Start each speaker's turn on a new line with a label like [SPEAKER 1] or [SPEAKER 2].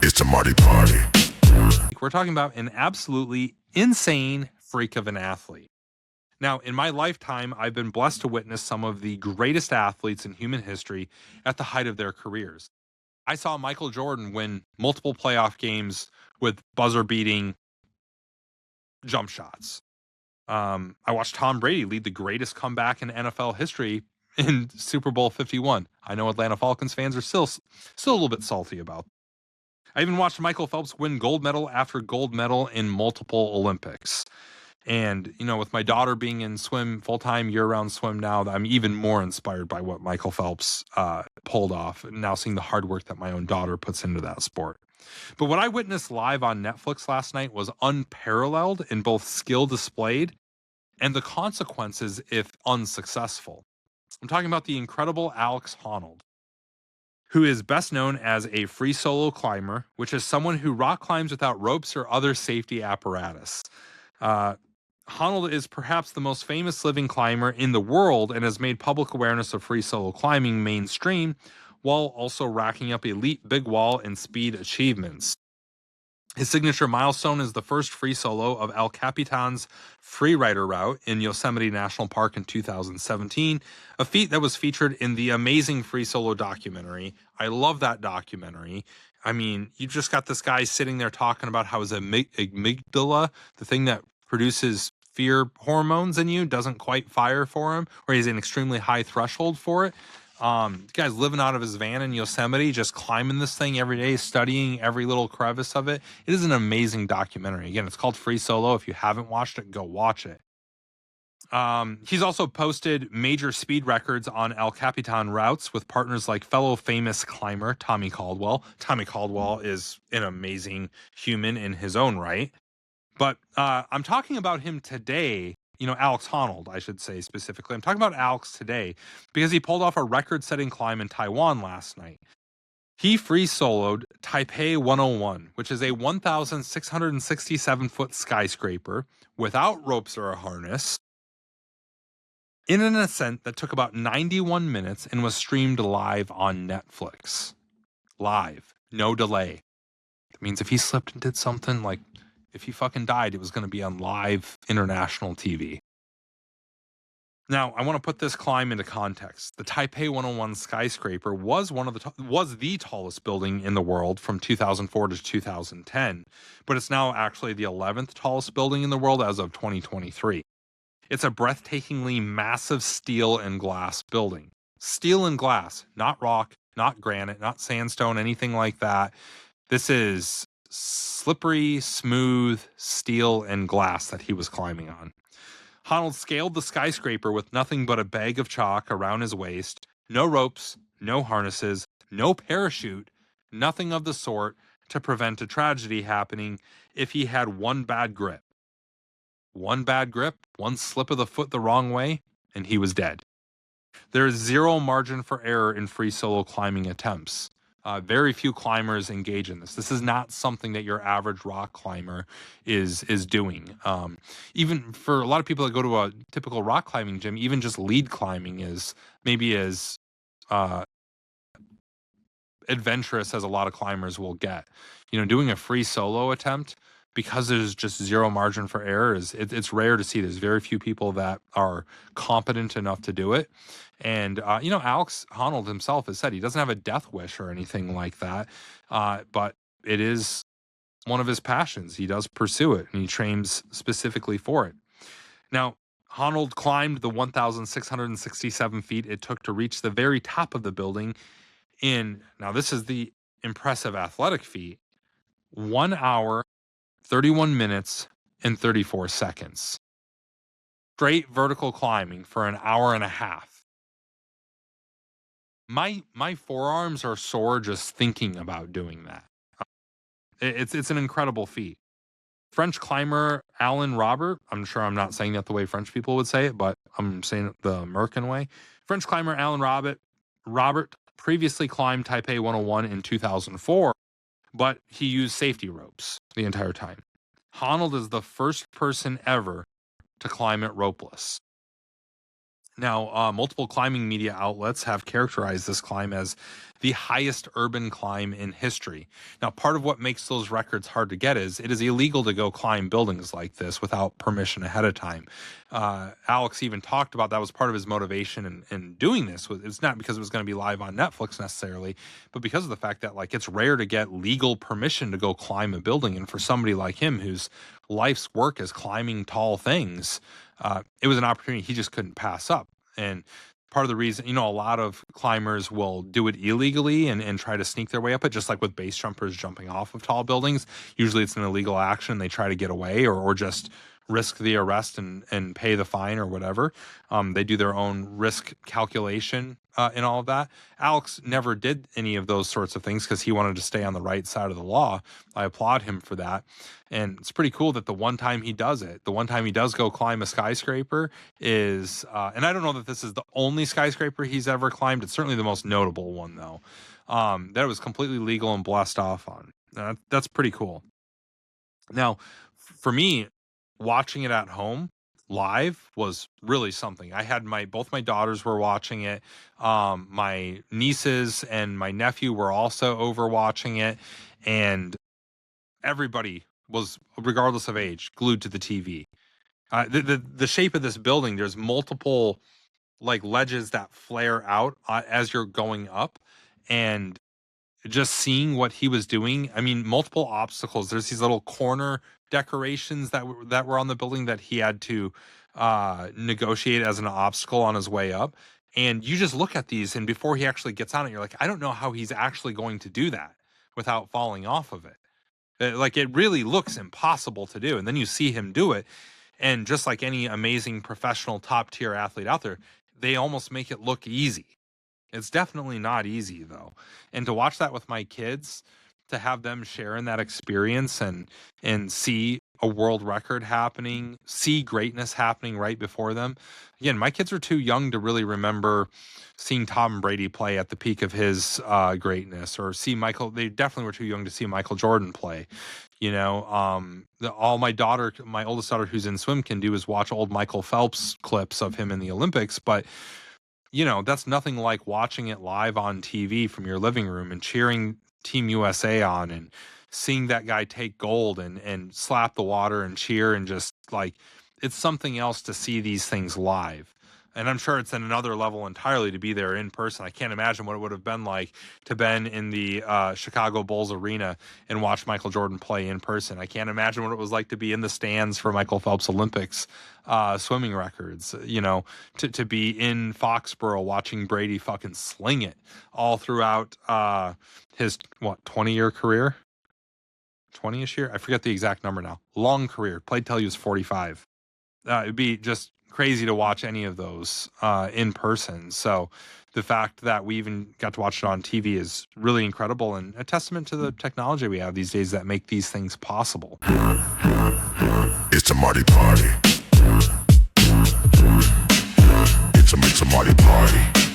[SPEAKER 1] It's a Marty party.
[SPEAKER 2] We're talking about an absolutely insane freak of an athlete. Now, in my lifetime, I've been blessed to witness some of the greatest athletes in human history at the height of their careers. I saw Michael Jordan win multiple playoff games with buzzer-beating jump shots. I watched Tom Brady lead the greatest comeback in NFL history in Super Bowl 51. I know Atlanta Falcons fans are still a little bit salty about it. I even watched Michael Phelps win gold medal after gold medal in multiple Olympics. And, you know, with my daughter being in swim, full-time year-round swim now, I'm even more inspired by what Michael Phelps pulled off, now seeing the hard work that my own daughter puts into that sport. But what I witnessed live on Netflix last night was unparalleled in both skill displayed and the consequences if unsuccessful. I'm talking about the incredible Alex Honnold, who is best known as a free solo climber, which is someone who rock climbs without ropes or other safety apparatus. Honnold is perhaps the most famous living climber in the world and has made public awareness of free solo climbing mainstream, while also racking up elite big wall and speed achievements. His signature milestone is the first free solo of El Capitan's freerider route in Yosemite National Park in 2017, a feat that was featured in the amazing free solo documentary. I love that documentary. I mean, you just got this guy sitting there talking about how his amygdala, the thing that produces fear hormones in you, doesn't quite fire for him, or he's an extremely high threshold for it. The guy's living out of his van in Yosemite, just climbing this thing every day, studying every little crevice of it. It is an amazing documentary. Again, it's called Free Solo. If you haven't watched it, go watch it. He's also posted major speed records on El Capitan routes with partners like fellow famous climber Tommy Caldwell. Tommy Caldwell is an amazing human in his own right. But I'm talking about him today, you know, Alex Honnold, I should say specifically. I'm talking about Alex today because he pulled off a record-setting climb in Taiwan last night. He free soloed Taipei 101, which is a 1,667-foot skyscraper without ropes or a harness, in an ascent that took about 91 minutes and was streamed live on Netflix. Live, no delay. That means if he slipped and did something, like if he fucking died, it was going to be on live international TV. Now, I want to put this climb into context. The Taipei 101 skyscraper was the tallest building in the world from 2004 to 2010, but it's now actually the 11th tallest building in the world as of 2023. It's a breathtakingly massive steel and glass building. Steel and glass, not rock, not granite, not sandstone, anything like that. This is slippery, smooth steel and glass that he was climbing on. Honnold scaled the skyscraper with nothing but a bag of chalk around his waist, no ropes, no harnesses, no parachute, nothing of the sort to prevent a tragedy happening if he had one bad grip. One bad grip, one slip of the foot the wrong way, and he was dead. There is zero margin for error in free solo climbing attempts. Very few climbers engage in this. This is not something that your average rock climber is doing. Even for a lot of people that go to a typical rock climbing gym, even just lead climbing is maybe as adventurous as a lot of climbers will get. You know, doing a free solo attempt, because there's just zero margin for error, it's rare to see. There's very few people that are competent enough to do it. And, you know, Alex Honnold himself has said he doesn't have a death wish or anything like that, but it is one of his passions. He does pursue it, and he trains specifically for it. Now, Honnold climbed the 1,667 feet it took to reach the very top of the building now this is the impressive athletic feat, 1 hour, 31 minutes, and 34 seconds. Straight vertical climbing for an hour and a half. My forearms are sore just thinking about doing that. It's an incredible feat. French climber Alan Robert, I'm sure I'm not saying that the way French people would say it, but I'm saying it the American way. French climber Alan Robert previously climbed Taipei 101 in 2004, but he used safety ropes the entire time. Honnold is the first person ever to climb it ropeless. Now, multiple climbing media outlets have characterized this climb as the highest urban climb in history. Now, part of what makes those records hard to get is it is illegal to go climb buildings like this without permission ahead of time. Alex even talked about that was part of his motivation in doing this. It's not because it was going to be live on Netflix necessarily, but because of the fact that like it's rare to get legal permission to go climb a building. And for somebody like him whose life's work is climbing tall things, it was an opportunity he just couldn't pass up. And part of the reason, a lot of climbers will do it illegally and try to sneak their way up it, just like with base jumpers jumping off of tall buildings. Usually it's an illegal action. They try to get away or just risk the arrest and pay the fine or whatever. They do their own risk calculation and all of that. Alex never did any of those sorts of things because he wanted to stay on the right side of the law. I applaud him for that. And it's pretty cool that the one time he does it, the one time he does go climb a skyscraper is, and I don't know that this is the only skyscraper he's ever climbed. It's certainly the most notable one, though, that it was completely legal and blessed off on. That's pretty cool. Now, for me, watching it at home live was really something. I had both my daughters were watching it. My nieces and my nephew were also over watching it, and everybody was, regardless of age, glued to the TV. The shape of this building, there's multiple like ledges that flare out as you're going up, and just seeing what he was doing. I mean, multiple obstacles. There's these little corner decorations that were on the building that he had to negotiate as an obstacle on his way up. And you just look at these, and before he actually gets on it, you're like, I don't know how he's actually going to do that without falling off of it. Like, it really looks impossible to do. And then you see him do it. And just like any amazing professional top tier athlete out there, they almost make it look easy. It's definitely not easy, though. And to watch that with my kids, to have them share in that experience and see a world record happening, see greatness happening right before them. Again, my kids are too young to really remember seeing Tom Brady play at the peak of his greatness, or see Michael. They definitely were too young to see Michael Jordan play. All my oldest daughter who's in swim can do is watch old Michael Phelps clips of him in the Olympics, but that's nothing like watching it live on TV from your living room and cheering Team USA on and seeing that guy take gold and slap the water and cheer, and just like, it's something else to see these things live. And I'm sure it's at another level entirely to be there in person. I can't imagine what it would have been like to been in the Chicago Bulls arena and watch Michael Jordan play in person. I can't imagine what it was like to be in the stands for Michael Phelps Olympics swimming records, to be in Foxborough watching Brady fucking sling it all throughout his, 20-year career? 20-ish year? I forget the exact number now. Long career. Played till he was 45. It'd be just crazy to watch any of those in person. So the fact that we even got to watch it on TV is really incredible, and a testament to the technology we have these days that make these things possible.
[SPEAKER 1] It's a Marty party. It's a Marty party.